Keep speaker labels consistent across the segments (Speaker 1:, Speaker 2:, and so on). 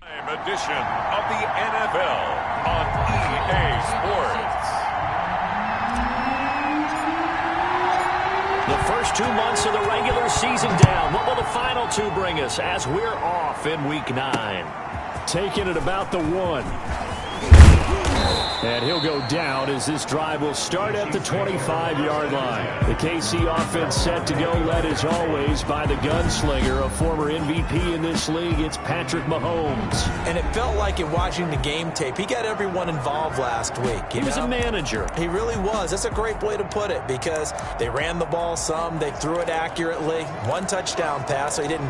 Speaker 1: Edition of the NFL on EA Sports.
Speaker 2: The first 2 months of the regular season down. What will the final two bring us as we're off in Week 9?
Speaker 3: Taking it about the 1. And he'll go down as this drive will start at the 25-yard line. The KC offense set to go, led as always by the gunslinger, a former MVP in this league. It's Patrick Mahomes.
Speaker 4: And it felt like in watching the game tape, he got everyone involved last week.
Speaker 2: He was a manager.
Speaker 4: He really was. That's a great way to put it because they ran the ball some, they threw it accurately. 1 touchdown pass, so he didn't,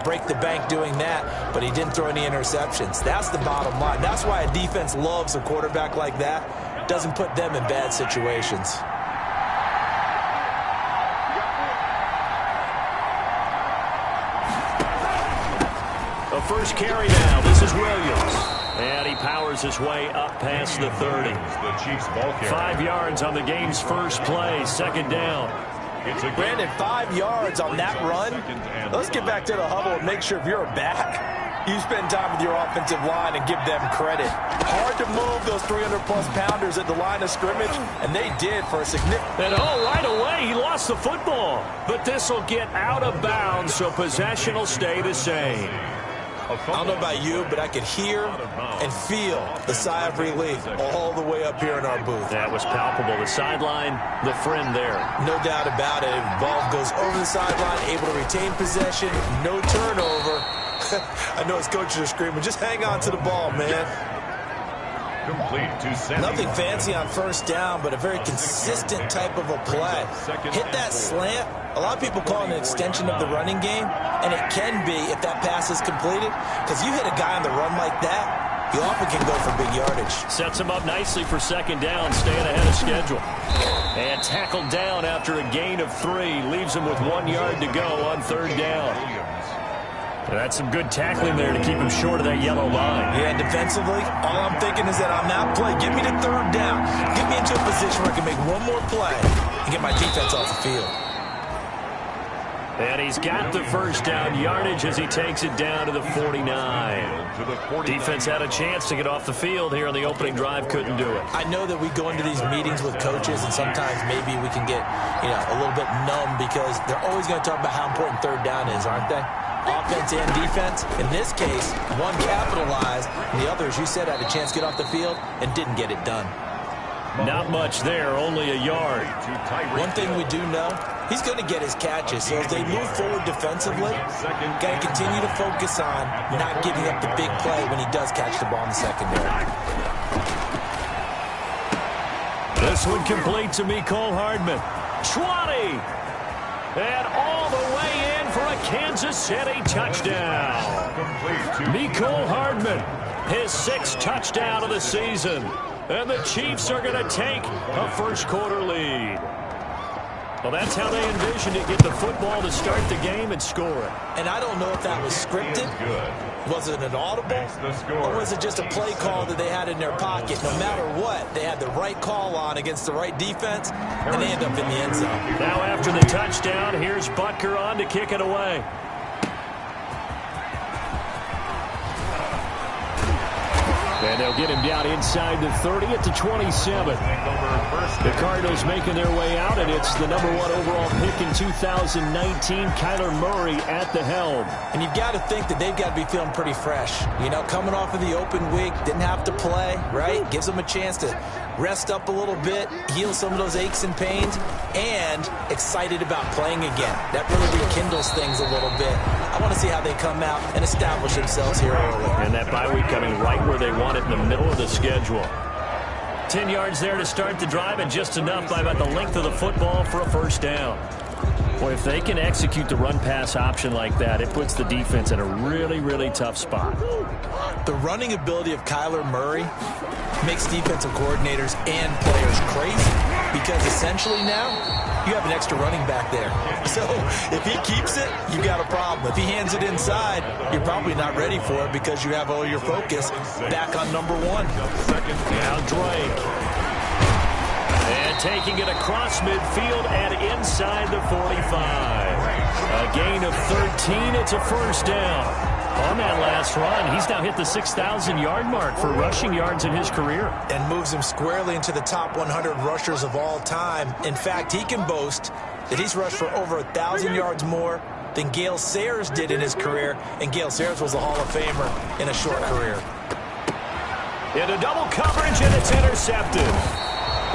Speaker 4: break the bank doing that, but he didn't throw any interceptions. That's the bottom line. That's why a defense loves a quarterback like that. Doesn't put them in bad situations.
Speaker 2: The first carry now. This is Williams. And he powers his way up past the 30.
Speaker 1: The Chiefs ball carrier.
Speaker 2: 5 yards on the game's first play. Second down.
Speaker 4: Brandon, 5 yards on that run. Let's get back to the huddle and make sure if you're back, you spend time with your offensive line and give them credit. Hard to move those 300-plus pounders at the line of scrimmage, and they did for a significant...
Speaker 2: And right away, he lost the football. But this will get out of bounds, so possession will stay the same.
Speaker 4: I don't know about you, but I could hear and feel the sigh of relief all the way up here in our booth.
Speaker 2: That was palpable. The sideline, the friend there.
Speaker 4: No doubt about it. The ball goes over the sideline, able to retain possession, no turnover. I know his coaches are screaming, just hang on to the ball, man.
Speaker 1: Complete to Sammy.
Speaker 4: Nothing fancy on first down, but a very consistent type of a play. Hit that slant. A lot of people call it an extension of the running game, and it can be if that pass is completed, because you hit a guy on the run like that, you often can go for big yardage.
Speaker 2: Sets him up nicely for second down, staying ahead of schedule. And tackled down after a gain of 3. Leaves him with 1 yard to go on third down. That's some good tackling there to keep him short of that yellow line.
Speaker 4: Yeah, and defensively, all I'm thinking is that on that play, get me to third down. Get me into a position where I can make one more play and get my defense off the field.
Speaker 2: And he's got the first down yardage as he takes it down to the 49. Defense had a chance to get off the field here on the opening drive, couldn't do it.
Speaker 4: I know that we go into these meetings with coaches, and sometimes maybe we can get, a little bit numb because they're always going to talk about how important third down is, aren't they? Offense and defense. In this case, one capitalized, and the other, as you said, had a chance to get off the field and didn't get it done.
Speaker 2: Not much there, only a yard.
Speaker 4: One thing we do know, he's going to get his catches. So as they move forward defensively, got to continue to focus on not giving up the big play when he does catch the ball in the secondary.
Speaker 2: This one complete to Mecole Hardman. 20! And all the way in for a Kansas City touchdown. Mecole Hardman, his 6th touchdown of the season. And the Chiefs are going to take a first-quarter lead. Well, that's how they envisioned it. Get the football to start the game and score it.
Speaker 4: And I don't know if that was scripted. Was it an audible? Or was it just a play call that they had in their pocket? No matter what, they had the right call on against the right defense, and they end up in the end zone.
Speaker 2: Now after the touchdown, here's Butker on to kick it away. And they'll get him down inside the 30 at the 27. The Cardinals making their way out, and it's the number 1 overall pick in 2019, Kyler Murray at the helm.
Speaker 4: And you've got to think that they've got to be feeling pretty fresh. Coming off of the open week, didn't have to play, right? Gives them a chance to rest up a little bit, heal some of those aches and pains, and excited about playing again. That really rekindles things a little bit. I want to see how they come out and establish themselves here early.
Speaker 2: And that bye week coming right where they want it, in the middle of the schedule. 10 yards there to start the drive, and just enough by about the length of the football for a first down. Boy, if they can execute the run-pass option like that, it puts the defense in a really, really tough spot.
Speaker 4: The running ability of Kyler Murray makes defensive coordinators and players crazy because essentially now you have an extra running back there. So if he keeps it, you got a problem. If he hands it inside, you're probably not ready for it because you have all your focus back on number 1.
Speaker 2: Now Drake. And taking it across midfield and inside the 45. A gain of 13. It's a first down. On that last run, he's now hit the 6,000-yard mark for rushing yards in his career.
Speaker 4: And moves him squarely into the top 100 rushers of all time. In fact, he can boast that he's rushed for over 1,000 yards more than Gale Sayers did in his career. And Gale Sayers was a Hall of Famer in a short career.
Speaker 2: Into double coverage, and it's intercepted.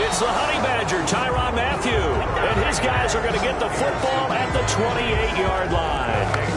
Speaker 2: It's the Honey Badger, Tyrann Mathieu. And his guys are going to get the football at the 28-yard line.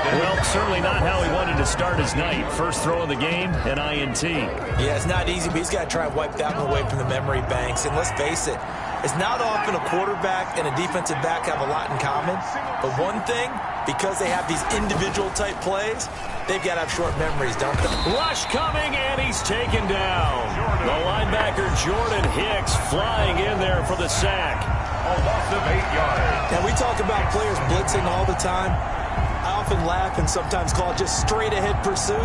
Speaker 2: Well, certainly not how he wanted to start his night. First throw of the game, an INT.
Speaker 4: Yeah, it's not easy, but he's got to try and wipe that one away from the memory banks. And let's face it, it's not often a quarterback and a defensive back have a lot in common. But one thing, because they have these individual type plays, they've got to have short memories, don't they?
Speaker 2: Rush coming, and he's taken down. The linebacker, Jordan Hicks, flying in there for the sack.
Speaker 1: A loss of 8 yards.
Speaker 4: Now, we talk about players blitzing all the time. I often laugh and sometimes call it just straight-ahead pursuit.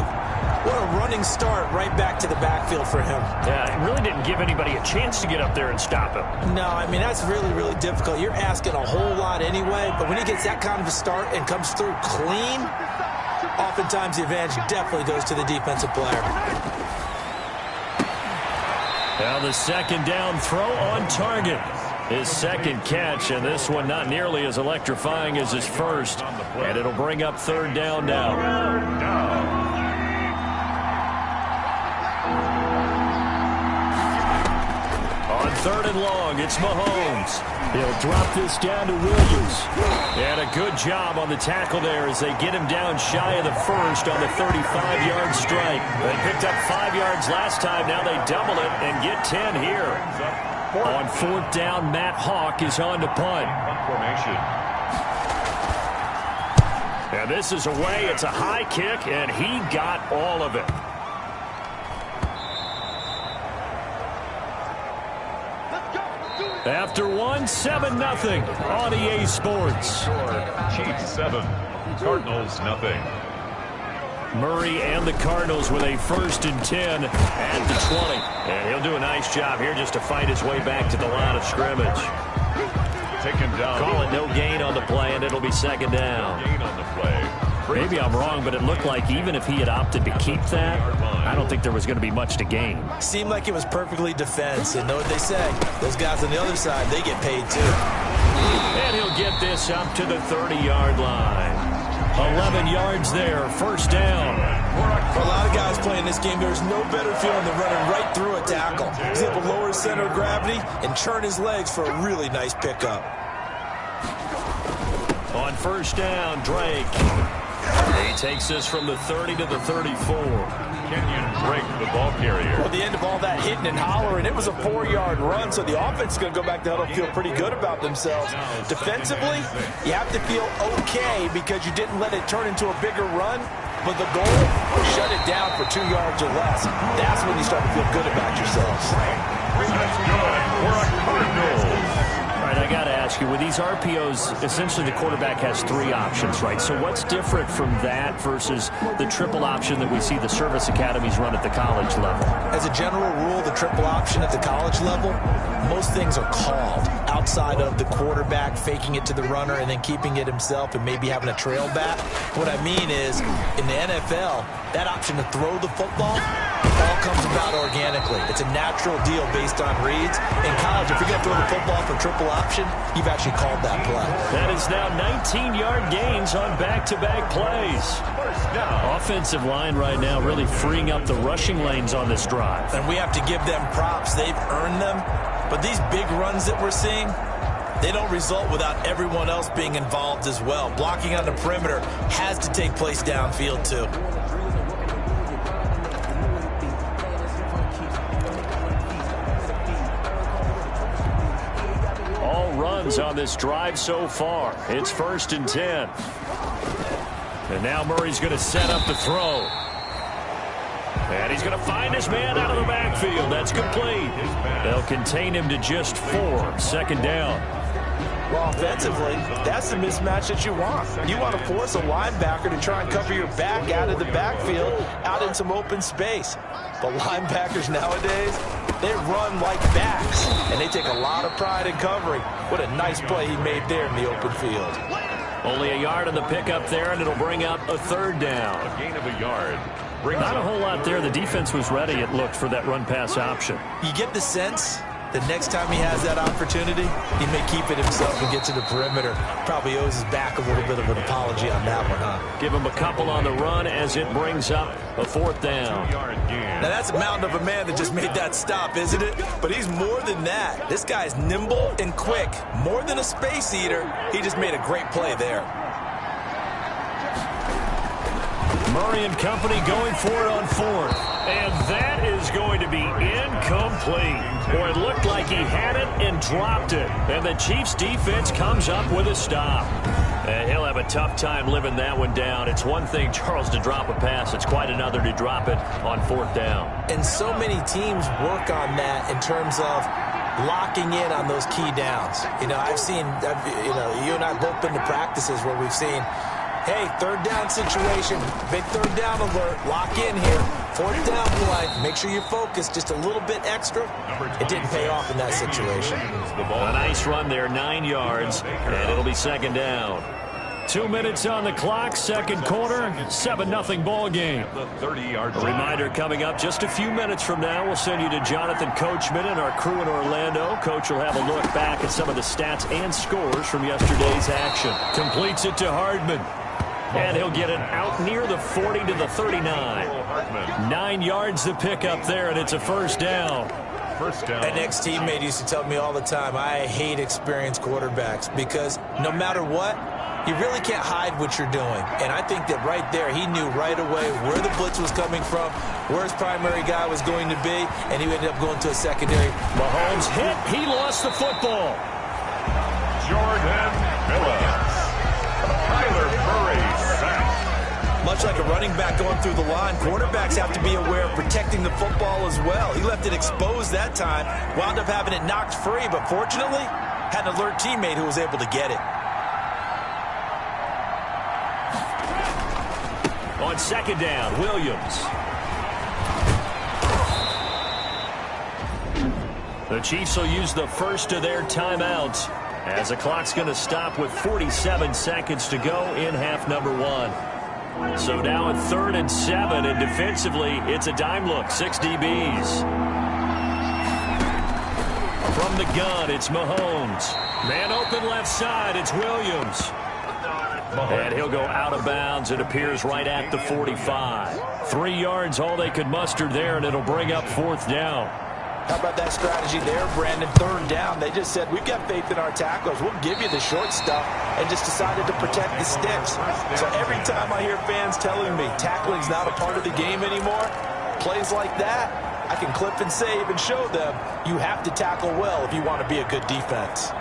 Speaker 4: What a running start right back to the backfield for him.
Speaker 2: Yeah, it really didn't give anybody a chance to get up there and stop him.
Speaker 4: No, I mean, that's really, really difficult. You're asking a whole lot anyway, but when he gets that kind of a start and comes through clean, oftentimes the advantage definitely goes to the defensive player.
Speaker 2: Now the second down throw on target. His second catch, and this one not nearly as electrifying as his first. And it'll bring up third down now. On third and long, it's Mahomes. He'll drop this down to Williams. And a good job on the tackle there as they get him down shy of the first on the 35-yard strike. They picked up 5 yards last time. Now they double it and get 10 here. On fourth down, Matt Hawk is on to punt. And this is away. It's a high kick, and he got all of it. After one, 7-0 on EA Sports.
Speaker 1: Chiefs 7, Cardinals nothing.
Speaker 2: Murray and the Cardinals with a 1st and 10 at the 20. And he'll do a nice job here just to fight his way back to the line of scrimmage.
Speaker 1: Taken down.
Speaker 2: Call it no gain on the play, and it'll be second down.
Speaker 1: Gain on the play.
Speaker 2: Maybe I'm wrong, but it looked like even if he had opted to keep that, I don't think there was going to be much to gain.
Speaker 4: Seemed like it was perfectly defense. And know what they say? Those guys on the other side, they get paid too.
Speaker 2: And he'll get this up to the 30-yard line. 11 yards there, first down.
Speaker 4: For a lot of guys playing this game, there's no better feeling than running right through a tackle. He's able to lower his center of gravity and turn his legs for a really nice pickup.
Speaker 2: On first down, Drake. He takes this from the 30 to the 34.
Speaker 1: Kenyon Drake, the ball carrier.
Speaker 4: Well, the end of all that hitting and hollering, it was a 4-yard run, so the offense is going to go back to huddle and feel pretty good about themselves. Defensively, you have to feel okay because you didn't let it turn into a bigger run, but the goal was shut it down for 2 yards or less. That's when you start to feel good about yourselves.
Speaker 1: That's good for a Cardinals.
Speaker 2: All right, I got to ask you, with these RPOs, essentially the quarterback has 3 options, right? So what's different from that versus the triple option that we see the service academies run at the college level?
Speaker 4: As a general rule, the triple option at the college level, most things are called outside of the quarterback faking it to the runner and then keeping it himself and maybe having a trail back. What I mean is, in the NFL, that option to throw the football all comes about organically. It's a natural deal based on reads. In college, if you're going to throw the football for triple option, you've actually called that play.
Speaker 2: That is now 19-yard gains on back-to-back plays. Offensive line right now really freeing up the rushing lanes on this drive.
Speaker 4: And we have to give them props. They've earned them. But these big runs that we're seeing, they don't result without everyone else being involved as well. Blocking on the perimeter has to take place downfield too.
Speaker 2: Runs on this drive so far. It's 1st and 10. And now Murray's going to set up the throw. And he's going to find his man out of the backfield. That's complete. They'll contain him to just 4. Second down.
Speaker 4: Well, offensively, that's the mismatch that you want. You want to force a linebacker to try and cover your back out of the backfield, out in some open space. But linebackers nowadays, they run like backs, and they take a lot of pride in covering. What a nice play he made there in the open field.
Speaker 2: Only a yard on the pickup there, and it'll bring up a third down.
Speaker 1: A gain of a yard.
Speaker 3: Not a whole lot there. The defense was ready, it looked, for that run-pass option.
Speaker 4: You get the sense that next time he has that opportunity, he may keep it himself and get to the perimeter. Probably owes his back a little bit of an apology on that one, huh?
Speaker 2: Give him a couple on the run as it brings up a fourth down.
Speaker 4: Now, that's a mountain of a man that just made that stop, isn't it? But he's more than that. This guy's nimble and quick. More than a space eater. He just made a great play there.
Speaker 2: Murray and company going for it on fourth. And that is going to be incomplete. Or it looked like he had it and dropped it. And the Chiefs defense comes up with a stop. And he'll have a tough time living that one down. It's one thing, Charles, to drop a pass. It's quite another to drop it on fourth down.
Speaker 4: And so many teams work on that in terms of locking in on those key downs. You know, you and I both been to practices where we've seen, hey, third down situation, big third down alert, lock in here, fourth down play, make sure you're focused just a little bit extra. It didn't pay off in that situation.
Speaker 2: A nice run there, 9 yards, and it'll be second down. 2 minutes on the clock, second quarter, 7-0 ball game.
Speaker 1: The 30-yard line.
Speaker 2: A reminder coming up just a few minutes from now. We'll send you to Jonathan Coachman and our crew in Orlando. Coach will have a look back at some of the stats and scores from yesterday's action. Completes it to Hardman. And he'll get it out near the 40 to the 39. 9 yards to pick up there, and it's a first down.
Speaker 4: An ex-teammate used to tell me all the time, I hate experienced quarterbacks because no matter what, you really can't hide what you're doing. And I think that right there, he knew right away where the blitz was coming from, where his primary guy was going to be, and he ended up going to a secondary.
Speaker 2: Mahomes hit. He lost the football.
Speaker 1: Jordan Phillips. Kyler Murray sacked.
Speaker 4: Much like a running back going through the line, quarterbacks have to be aware of protecting the football as well. He left it exposed that time, wound up having it knocked free, but fortunately, had an alert teammate who was able to get it.
Speaker 2: On second down, Williams. The Chiefs will use the first of their timeouts as the clock's going to stop with 47 seconds to go in half number 1. So now at 3rd and 7, and defensively, it's a dime look, 6 DBs. From the gun, it's Mahomes. Man open left side, it's Williams. And he'll go out of bounds. It appears right at the 45. 3 yards, all they could muster there, and it'll bring up fourth down.
Speaker 4: How about that strategy there, Brandon? Third down, they just said, we've got faith in our tacklers. We'll give you the short stuff, and just decided to protect the sticks. So every time I hear fans telling me tackling's not a part of the game anymore, plays like that, I can clip and save and show them you have to tackle well if you want to be a good defense.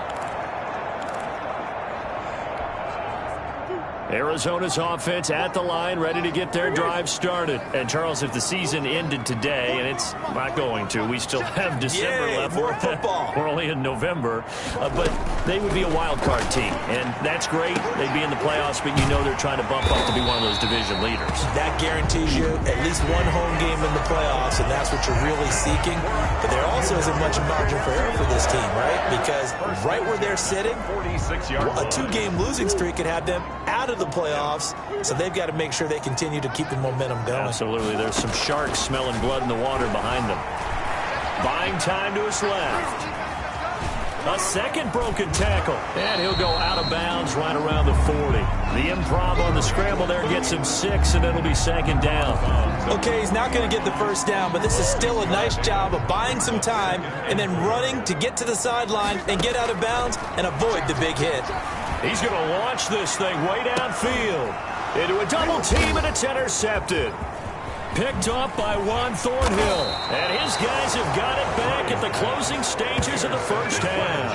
Speaker 2: Arizona's offense at the line, ready to get their drive started. And, Charles, if the season ended today, and it's not going to, we still have December left.
Speaker 4: More football.
Speaker 2: We're only in November. But they would be a wild card team, and that's great. They'd be in the playoffs, but you know they're trying to bump up to be one of those division leaders.
Speaker 4: That guarantees you at least one home game in the playoffs, and that's what you're really seeking. But there also isn't much margin for error for this team, right? Because right where they're sitting, a 2-game losing streak could have them out of the playoffs, so they've got to make sure they continue to keep the momentum going.
Speaker 2: Absolutely. There's some sharks smelling blood in the water behind them. Buying time to his left. A second broken tackle, and he'll go out of bounds right around the 40. The improv on the scramble there gets him 6, and it'll be second down.
Speaker 4: Okay, he's not going to get the first down, but this is still a nice job of buying some time and then running to get to the sideline and get out of bounds and avoid the big hit.
Speaker 2: He's going to launch this thing way downfield into a double team, and it's intercepted. Picked up by Juan Thornhill. And his guys have got it back at the closing stages of the first half.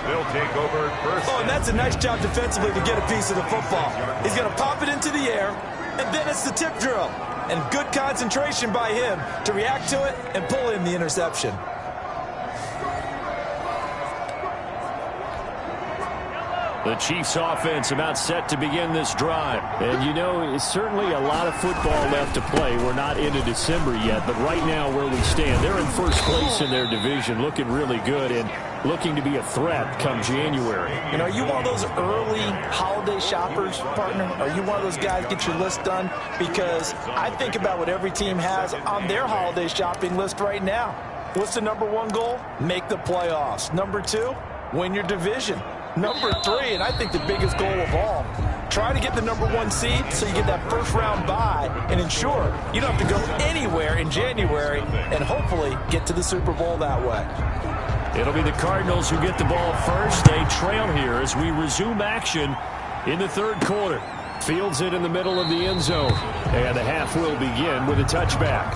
Speaker 1: They'll take over first.
Speaker 4: Oh, and that's a nice job defensively to get a piece of the football. He's going to pop it into the air, and then it's the tip drill. And good concentration by him to react to it and pull in the interception.
Speaker 2: The Chiefs offense about set to begin this drive. And you know, it's certainly a lot of football left to play. We're not into December yet, but right now where we stand, they're in first place in their division, looking really good. And looking to be a threat come January.
Speaker 4: You know, are you one of those early holiday shoppers, partner? Are you one of those guys get your list done? Because I think about what every team has on their holiday shopping list right now. What's the number one goal? Make the playoffs. Number two, win your division. Number three, and I think the biggest goal of all, try to get the number one seed so you get that first round bye and ensure you don't have to go anywhere in January and hopefully get to the Super Bowl that way.
Speaker 2: It'll be the Cardinals who get the ball first. They trail here as we resume action in the third quarter. Fields it in the middle of the end zone. And the half will begin with a touchback.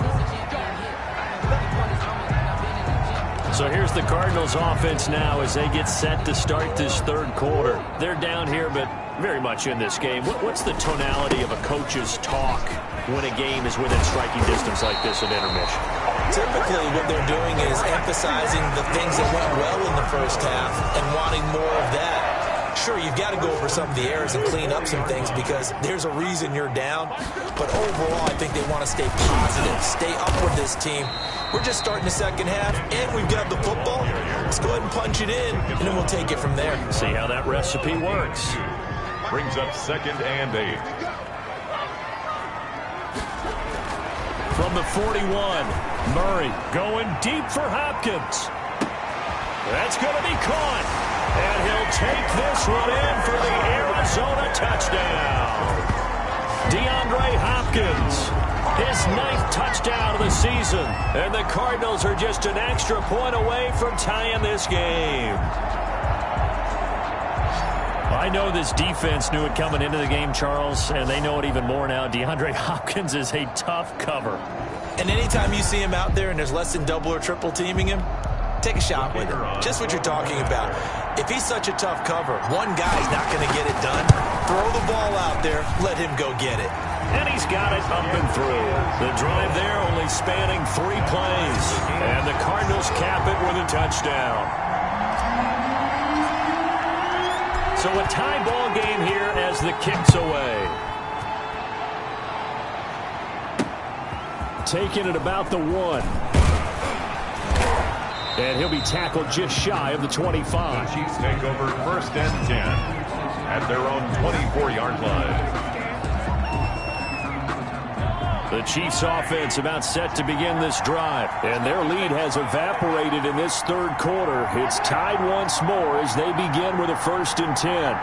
Speaker 2: So here's the Cardinals offense now as they get set to start this third quarter. They're down here, but very much in this game. What's the tonality of a coach's talk when a game is within striking distance like this at intermission?
Speaker 4: Typically what they're doing is emphasizing the things that went well in the first half and wanting more of that. Sure, you've got to go over some of the errors and clean up some things because there's a reason you're down. But overall, I think they want to stay positive, stay up with this team. We're just starting the second half, and we've got the football. Let's go ahead and punch it in, and then we'll take it from there.
Speaker 2: See how that recipe works.
Speaker 1: Brings up 2nd and 8.
Speaker 2: From the 41, Murray going deep for Hopkins. That's going to be caught. And he'll take this one in for the Arizona touchdown. DeAndre Hopkins, his 9th touchdown of the season. And the Cardinals are just an extra point away from tying this game. I know this defense knew it coming into the game, Charles, and they know it even more now. DeAndre Hopkins is a tough cover.
Speaker 4: And anytime you see him out there and there's less than double or triple teaming him, take a shot with him. Just what you're talking about. If he's such a tough cover, one guy's not going to get it done. Throw the ball out there. Let him go get it.
Speaker 2: And he's got it up and through. The drive there only spanning 3 plays. And the Cardinals cap it with a touchdown. So a tie ball game here as the kick's away. Taking it about the 1. And he'll be tackled just shy of the 25.
Speaker 1: The Chiefs take over 1st and 10 at their own 24-yard line.
Speaker 2: The Chiefs offense about set to begin this drive. And their lead has evaporated in this third quarter. It's tied once more as they begin with a 1st and 10.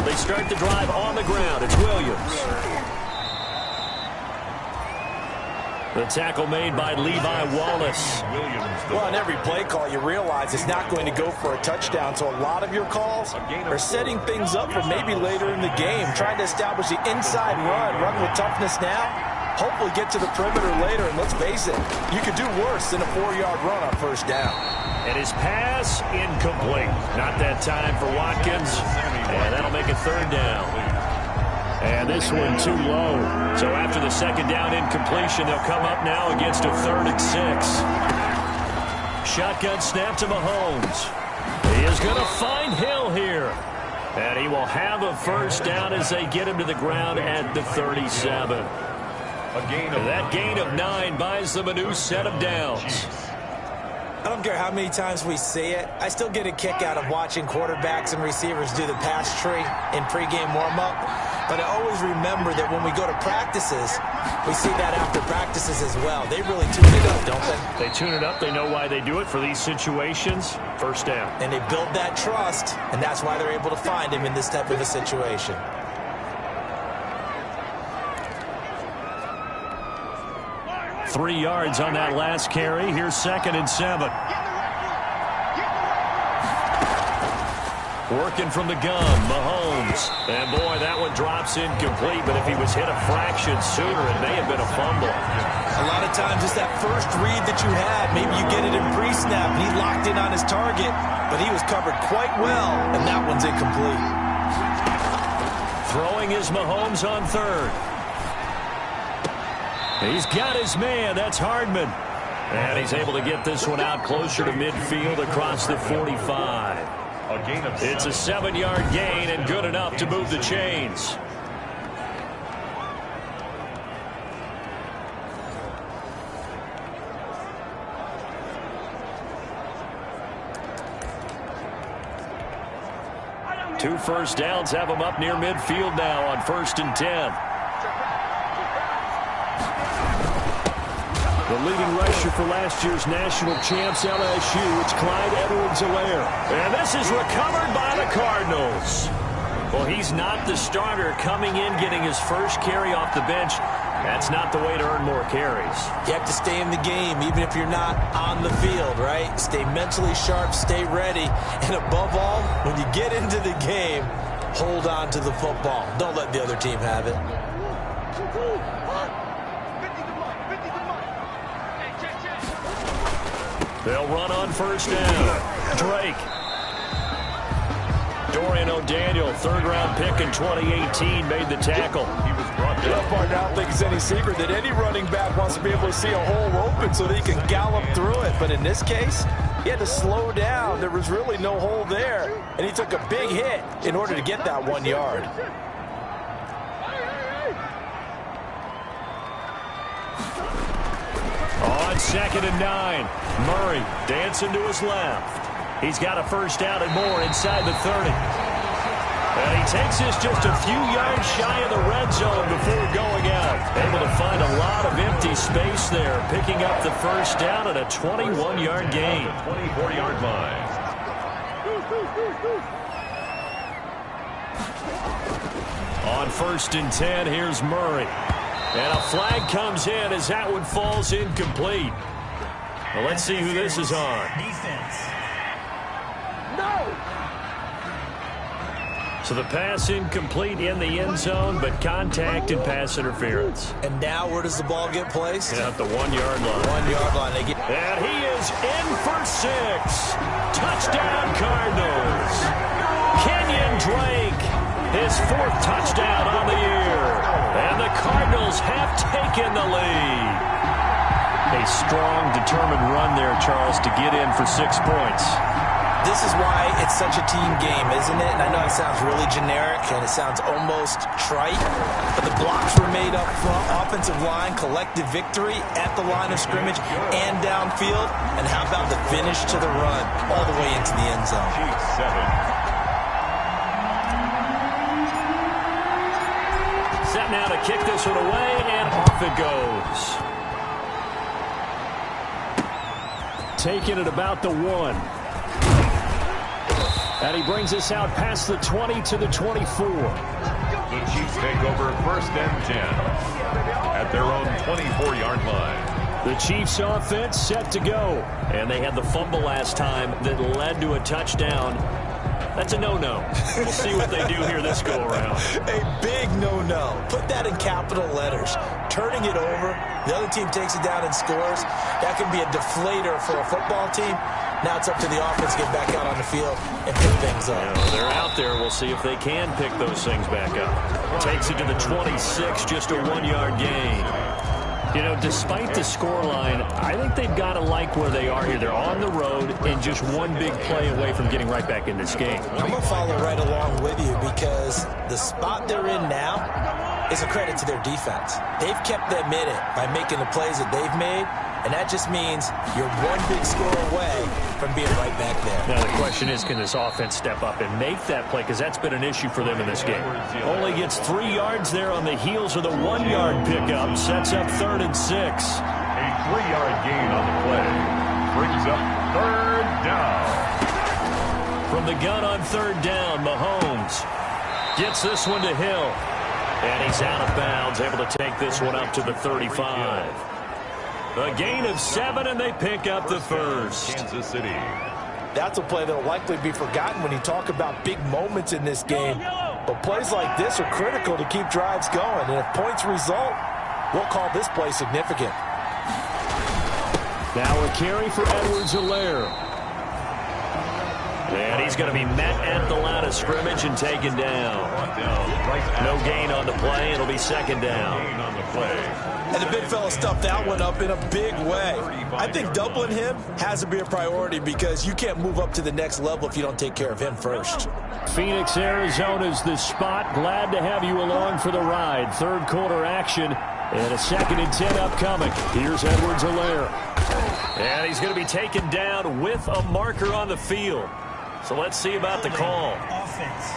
Speaker 2: They start the drive on the ground. It's Williams. The tackle made by Levi Wallace.
Speaker 4: Well, on every play call, you realize it's not going to go for a touchdown. So a lot of your calls are setting things up for maybe later in the game, trying to establish the inside run with toughness now, hopefully get to the perimeter later. And let's face it, you could do worse than a 4-yard run on 1st down.
Speaker 2: And his pass incomplete. Not that time for Watkins. And that'll make it 3rd down. And this one too low. So after the 2nd down incompletion, they'll come up now against a 3rd and 6. Shotgun snap to Mahomes. He is going to find Hill here. And he will have a 1st down as they get him to the ground at the 37. That gain of 9 buys them a new set of downs.
Speaker 4: I don't care how many times we see it. I still get a kick out of watching quarterbacks and receivers do the pass tree in pregame warm-up. But I always remember that when we go to practices, we see that after practices as well. They really tune it up, don't they?
Speaker 2: They tune it up. They know why they do it for these situations. 1st down.
Speaker 4: And they build that trust, and that's why they're able to find him in this type of a situation.
Speaker 2: Three yards on that last carry. Here's 2nd and 7. Working from the gun, Mahomes. And boy, that one drops incomplete, but if he was hit a fraction sooner, it may have been a fumble.
Speaker 4: A lot of times it's that first read that you had. Maybe you get it in pre-snap, and he locked in on his target, but he was covered quite well, and that one's incomplete.
Speaker 2: Throwing is Mahomes on 3rd. He's got his man. That's Hardman. And he's able to get this one out closer to midfield across the 45. It's a 7-yard gain and good enough to move the chains. 2 first downs have them up near midfield now on 1st and 10. The leading rusher for last year's national champs LSU, it's Clyde Edwards-Helaire. And this is recovered by the Cardinals. Well, he's not the starter coming in, getting his first carry off the bench. That's not the way to earn more carries. You have to stay in the game, even if you're not on the field, right? Stay mentally sharp, stay ready. And above all, when you get into the game, hold on to the football. Don't let the other team have it. They'll run on 1st down. Drake. Dorian O'Daniel, 3rd-round pick in 2018, made the tackle.
Speaker 5: He was brought down. I don't think it's any secret that any running back wants to be able to see a hole open so that he can gallop through it. But in this case, he had to slow down. There was really no hole there, and he took a big hit in order to get that 1 yard.
Speaker 2: On 2nd and 9, Murray dancing to his left. He's got a 1st down and more inside the 30. And he takes this just a few yards shy of the red zone before going out. Able to find a lot of empty space there, picking up the 1st down at a 21-yard gain.
Speaker 1: 24-yard line.
Speaker 2: On 1st and 10, here's Murray. And a flag comes in as that one falls incomplete. Well, let's see who this is on.
Speaker 6: Defense.
Speaker 2: So the pass incomplete in the end zone, but contact and pass interference.
Speaker 4: And now where does the ball get placed?
Speaker 2: At the 1-yard line.
Speaker 4: 1-yard line.
Speaker 2: And he is in for 6. Touchdown, Cardinals. Kenyon Drake, his 4th touchdown on the year. And the Cardinals have taken the lead. A strong, determined run there, Charles, to get in for 6 points.
Speaker 4: This is why it's such a team game, isn't it? And I know it sounds really generic and it sounds almost trite, but the blocks were made up front, offensive line, collective victory at the line of scrimmage and downfield. And how about the finish to the run all the way into the end zone?
Speaker 2: Set now to kick this one away, and off it goes. Taking it about the 1. And he brings us out past the 20 to the 24.
Speaker 1: The Chiefs take over 1st and 10 at their own 24-yard line.
Speaker 2: The Chiefs offense set to go. And they had the fumble last time that led to a touchdown. That's a no-no. We'll see what they do here this go-around.
Speaker 4: A big no-no. Put that in capital letters. Turning it over, the other team takes it down and scores. That can be a deflator for a football team. Now it's up to the offense to get back out on the field and pick things up.
Speaker 2: Yeah, they're out there. We'll see if they can pick those things back up. Takes it to the 26, just a 1-yard gain. You know, despite the scoreline, I think they've got to like where they are here. They're on the road and just one big play away from getting right back in this game.
Speaker 4: I'm going to follow right along with you because the spot they're in now is a credit to their defense. They've kept them in it by making the plays that they've made, and that just means you're one big score away from being right back there.
Speaker 2: Now the question is, can this offense step up and make that play? Because that's been an issue for them in this game. Only gets 3 yards there on the heels of the 1-yard pickup. Sets up 3rd and 6.
Speaker 1: A 3-yard gain on the play brings up 3rd down.
Speaker 2: From the gun on 3rd down, Mahomes gets this one to Hill. And he's out of bounds, able to take this one up to the 35. A gain of 7, and they pick up the 1st.
Speaker 1: Kansas City.
Speaker 5: That's a play that will likely be forgotten when you talk about big moments in this game. But plays like this are critical to keep drives going. And if points result, we'll call this play significant.
Speaker 2: Now a carry for Edwards-Helaire. And he's going to be met at the line of scrimmage and taken down. No gain on the play. It'll be 2nd down.
Speaker 4: And the big fella stuffed that one up in a big way. I think doubling him has to be a priority because you can't move up to the next level if you don't take care of him first.
Speaker 2: Phoenix, Arizona's the spot. Glad to have you along for the ride. 3rd quarter action and a 2nd and 10 upcoming. Here's Edwards-Helaire. And he's going to be taken down with a marker on the field. So let's see about the call.
Speaker 6: Offense.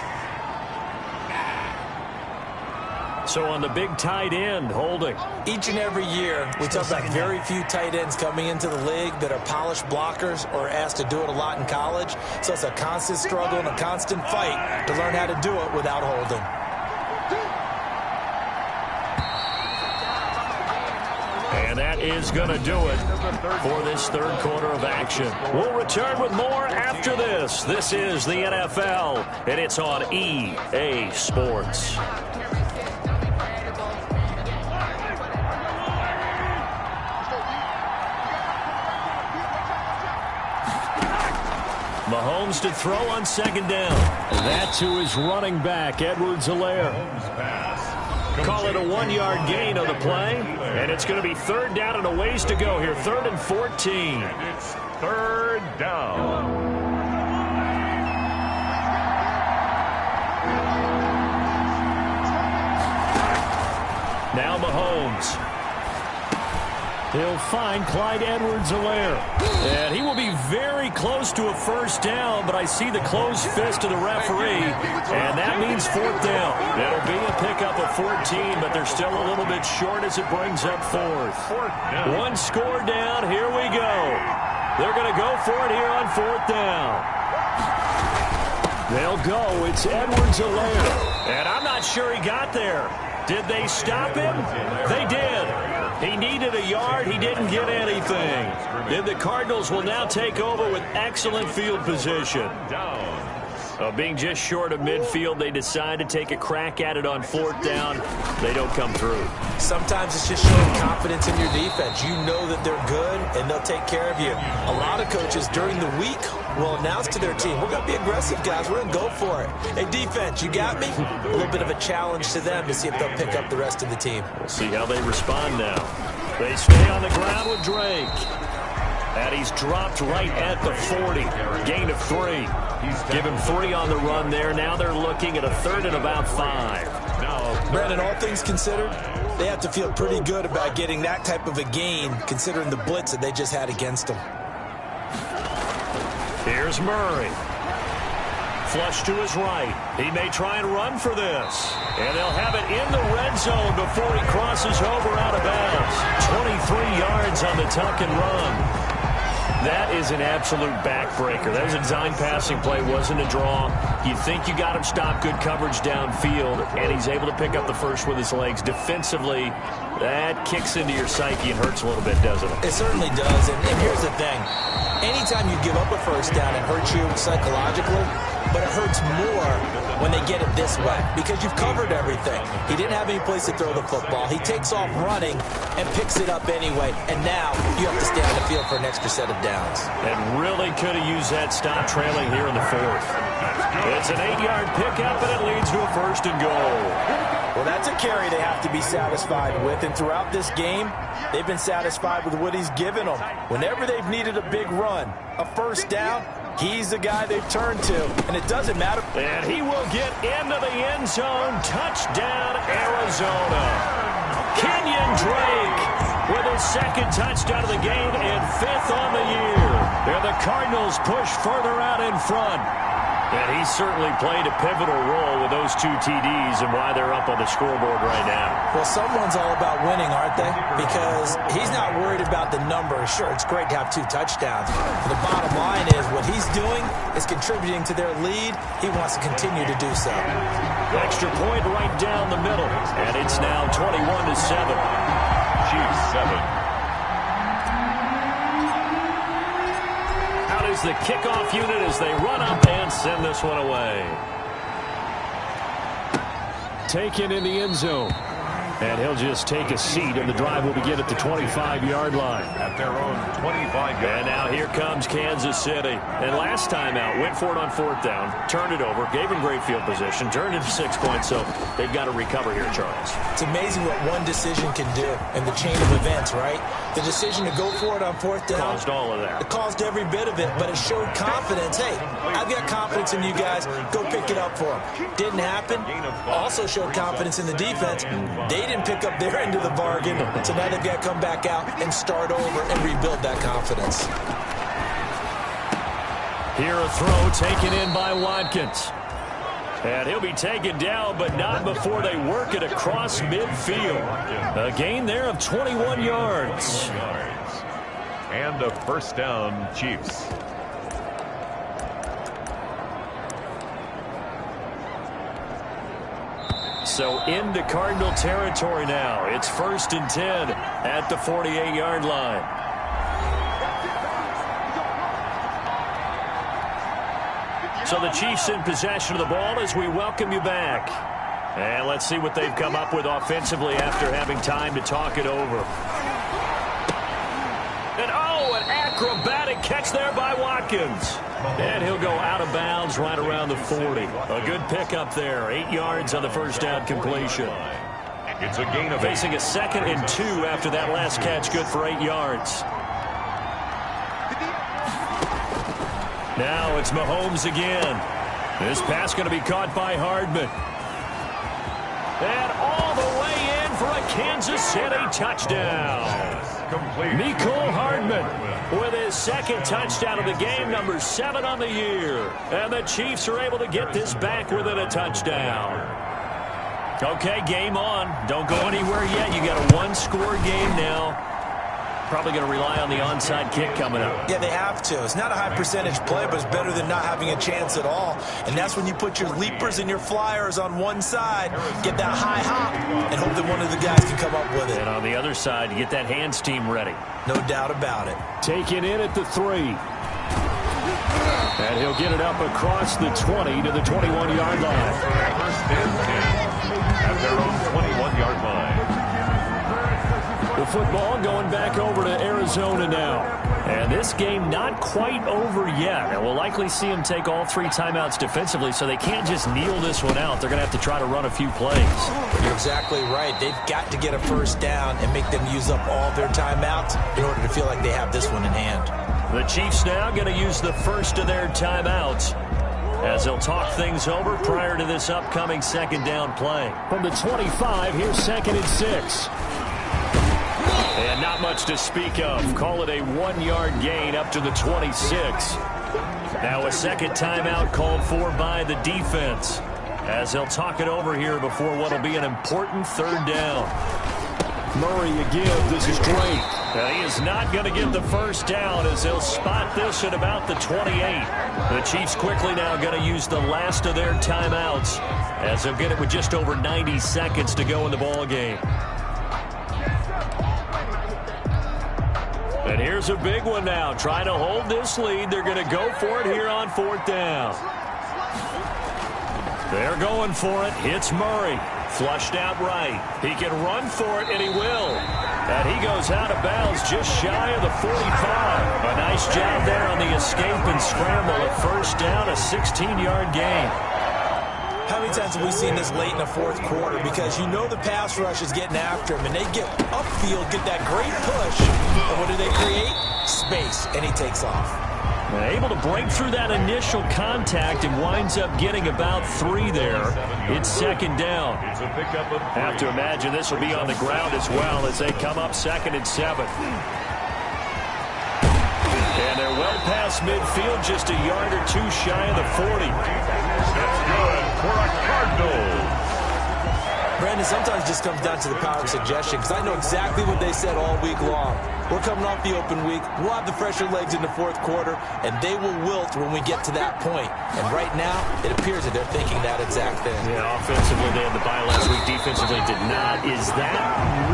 Speaker 2: So on the big tight end, holding.
Speaker 4: Each and every year, we talk about very few tight ends coming into the league that are polished blockers or asked to do it a lot in college. So it's a constant struggle and a constant fight to learn how to do it without holding.
Speaker 2: And that is going to do it for this third quarter of action. We'll return with more after this. This is the NFL, and it's on EA Sports. Mahomes to throw on second down. That to his running back, Edwards-Helaire. Call it a 1-yard gain on the play. And it's going to be third down and a ways to go here. 3rd and 14.
Speaker 1: And it's third down.
Speaker 2: Now Mahomes. He'll find Clyde Edwards-Helaire. And he will be very close to a first down, but I see the closed fist of the referee, and that means 4th down. It'll be a pickup of 14, but they're still a little bit short as it brings up 4th. One score down. Here we go. They're going to go for it here on 4th down. They'll go. It's Edwards-Helaire. And I'm not sure he got there. Did they stop him? They did. He needed a yard. He didn't get anything. Then the Cardinals will now take over with excellent field position. Being just short of midfield, they decide to take a crack at it on 4th down. They don't come through.
Speaker 4: Sometimes it's just showing confidence in your defense. You know that they're good, and they'll take care of you. A lot of coaches during the week will announce to their team, we're going to be aggressive, guys. We're going to go for it. Hey, defense, you got me? A little bit of a challenge to them to see if they'll pick up the rest of the team.
Speaker 2: We'll see how they respond now. They stay on the ground with Drake. And he's dropped right at the 40. Gain of 3. Give him 3 on the run there. Now they're looking at a 3rd and about 5.
Speaker 4: Brandon, all things considered, they have to feel pretty good about getting that type of a gain, considering the blitz that they just had against them.
Speaker 2: Here's Murray. Flush to his right. He may try and run for this. And they'll have it in the red zone before he crosses over out of bounds. 23 yards on the tuck and run. That is an absolute backbreaker. That was a design passing play, wasn't a draw. You think you got him stopped, good coverage downfield, and he's able to pick up the first with his legs. Defensively, that kicks into your psyche and hurts a little bit, doesn't it?
Speaker 4: It certainly does, and here's the thing. Anytime you give up a first down, it hurts you psychologically, but it hurts more when they get it this way because you've covered everything. He didn't have any place to throw the football. He takes off running and picks it up anyway, and now you have to stay on the field for an extra set of downs.
Speaker 2: And really could have used that stop trailing here in the 4th. It's an 8-yard pickup, and it leads to a 1st and goal.
Speaker 5: Well, that's a carry they have to be satisfied with, and throughout this game, they've been satisfied with what he's given them. Whenever they've needed a big run, a first down, he's the guy they've turned to, and it doesn't matter.
Speaker 2: And he will get into the end zone. Touchdown, Arizona. Kenyon Drake with his 2nd touchdown of the game and 5th on the year. And the Cardinals push further out in front. And he certainly played a pivotal role with those 2 TDs and why they're up on the scoreboard right now.
Speaker 4: Well, someone's all about winning, aren't they? Because he's not worried about the number. Sure, it's great to have 2 touchdowns. But the bottom line is what he's doing is contributing to their lead. He wants to continue to do so.
Speaker 2: Extra point right down the middle. And it's now 21-7.
Speaker 1: Chiefs 7.
Speaker 2: Is the kickoff unit as they run up and send this one away. Taken in the end zone. And he'll just take a seat, and the drive will begin at the 25-yard line.
Speaker 1: At their own 25-yard line.
Speaker 2: And now here comes Kansas City. And last time out, went for it on 4th down, turned it over, gave him great field position, turned it to 6 points, so they've got to recover here, Charles.
Speaker 4: It's amazing what one decision can do in the chain of events, right? The decision to go for it on 4th down.
Speaker 2: Caused all of that.
Speaker 4: It caused every bit of it, but it showed confidence. Hey, I've got confidence in you guys. Go pick it up for them. Didn't happen. Also showed confidence in the defense. They didn't pick up their end of the bargain, so now they've got to come back out and start over and rebuild that confidence.
Speaker 2: Here a throw taken in by Watkins. And he'll be taken down, but not before they work it across midfield. A gain there of 21 yards.
Speaker 1: And a first down, Chiefs.
Speaker 2: So into Cardinal territory now. It's 1st and 10 at the 48-yard line. So the Chiefs in possession of the ball as we welcome you back. And let's see what they've come up with offensively after having time to talk it over. And an acrobatic catch there by Watkins. And he'll go out of bounds right around the 40. A good pickup there. 8 yards on the first down completion.
Speaker 1: It's a gain of 8.
Speaker 2: Facing a 2nd and 2 after that last catch, good for 8 yards. Now it's Mahomes again. This pass going to be caught by Hardman. And all the way in for a Kansas City touchdown. Mecole Hardman with his 2nd touchdown of the game, number 7 on the year. And the Chiefs are able to get this back within a touchdown. Okay, game on. Don't go anywhere yet. You got a 1-score game now. Probably going to rely on the onside kick coming up.
Speaker 4: Yeah, they have to. It's not a high percentage play, but it's better than not having a chance at all. And that's when you put your leapers and your flyers on one side, get that high hop, and hope that one of the guys can come up with it.
Speaker 2: And on the other side, you get that hands team ready.
Speaker 4: No doubt about it.
Speaker 3: Taken in at the 3. And he'll get it up across the 20 to the 21-yard line.
Speaker 1: 1st and 10 at their own 21-yard line.
Speaker 3: The football going back over to Arizona now.
Speaker 2: And this game not quite over yet. And we'll likely see them take all 3 timeouts defensively, so they can't just kneel this one out. They're going to have to try to run a few plays.
Speaker 4: You're exactly right. They've got to get a first down and make them use up all their timeouts in order to feel like they have this one in hand.
Speaker 2: The Chiefs now going to use the first of their timeouts as they'll talk things over prior to this upcoming 2nd down play.
Speaker 3: From the 25, here's 2nd and 6.
Speaker 2: And not much to speak of. Call it a 1-yard gain up to the 26. Now a 2nd timeout called for by the defense as they'll talk it over here before what will be an important 3rd down.
Speaker 3: Murray again. This is great.
Speaker 2: He is not going to get the first down as they'll spot this at about the 28. The Chiefs quickly now going to use the last of their timeouts as they'll get it with just over 90 seconds to go in the ball game. And here's a big one now. Trying to hold this lead. They're going to go for it here on 4th down. They're going for it. Hits Murray. Flushed out right. He can run for it, and he will. And he goes out of bounds just shy of the 45. A nice job there on the escape and scramble at 1st down, a 16-yard gain.
Speaker 4: How many times have we seen this late in the 4th quarter? Because you know the pass rush is getting after him, and they get upfield, get that great push. And what do they create? Space, and he takes off.
Speaker 2: Able to break through that initial contact and winds up getting about 3 there. It's 2nd down. Have to imagine this will be on the ground as well as they come up 2nd and 7. And they're well past midfield, just a yard or 2 shy of the 40.
Speaker 1: That's good for a Cardinal.
Speaker 4: Brandon, sometimes it just comes down to the power of suggestion, because I know exactly what they said all week long. We're coming off the open week. We'll have the fresher legs in the 4th quarter, and they will wilt when we get to that point. And right now, it appears that they're thinking that exact thing.
Speaker 2: Yeah, offensively, they had the bye last week. Defensively, did not. Is that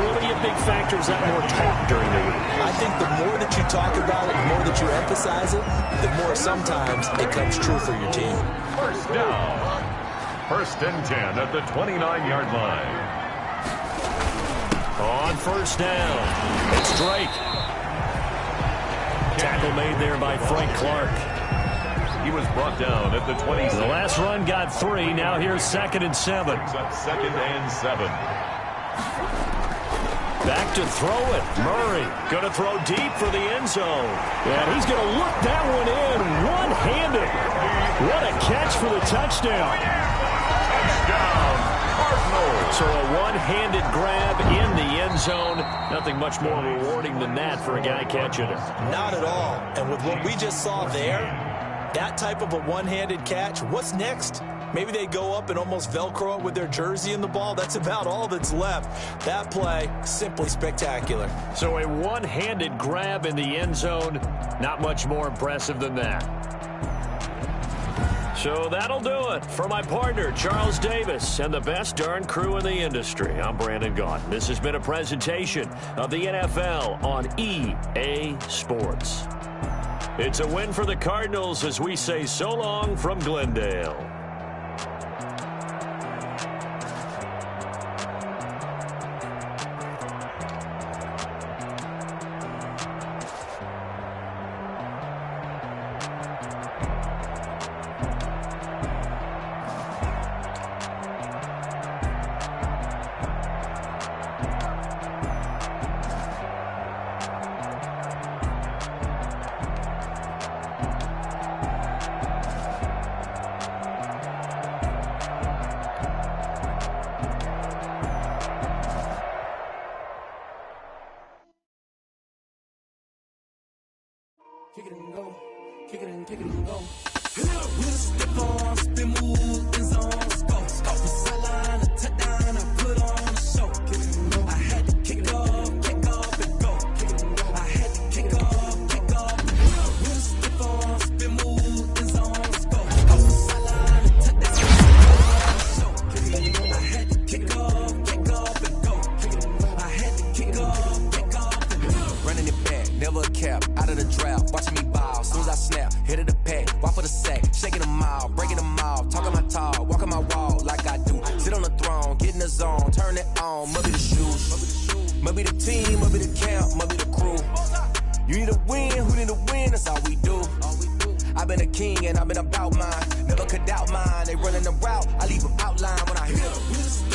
Speaker 2: really a big factor? Is that more talk during the week?
Speaker 4: I think the more that you talk about it, the more that you emphasize it, the more sometimes it comes true for your team.
Speaker 1: First down. 1st and 10 at the 29-yard line.
Speaker 2: On 1st down, it's Drake. Tackle made there by Frank Clark.
Speaker 1: He was brought down at the 26.
Speaker 2: The last run got 3. Now here's 2nd and 7.
Speaker 1: 2nd and 7.
Speaker 2: Back to throw it. Murray going to throw deep for the end zone. And he's going to look that one in one-handed. What a catch for the touchdown.
Speaker 1: Touchdown, Cardinals.
Speaker 2: So a one-handed grab in the end zone. Nothing much more rewarding than that for a guy catching it.
Speaker 4: Not at all. And with what we just saw there, that type of a one-handed catch, what's next? Maybe they go up and almost Velcro it with their jersey in the ball. That's about all that's left. That play, simply spectacular.
Speaker 2: So a one-handed grab in the end zone, not much more impressive than that. So that'll do it for my partner, Charles Davis, and the best darn crew in the industry. I'm Brandon Gaudin. This has been a presentation of the NFL on EA Sports. It's a win for the Cardinals as we say so long from Glendale.
Speaker 6: Kick it and go. Kick it and go. With a step on, spin move, in zone, go. Sideline, a touchdown, I put on a show. I had to kick off and go. I had to kick off. With a step on, spin move, in zone, go. Sideline, a touchdown, I put on a show. I had to kick off and go. I had to kick off and go.
Speaker 7: Running it back, never a cap, out of the drought, watching me ball, soon as I snap, hit of the pack, walk for the sack, shaking them out, breaking them off, talking my talk, walking my wall like I do, sit on the throne, get in the zone, turn it on, must be the shoes, must be the team, must be the camp, must be the crew, you need a win, who need a win, that's all we do, I've been a king and I've been about mine, never could doubt mine, they running the route, I leave them outline when I hit them.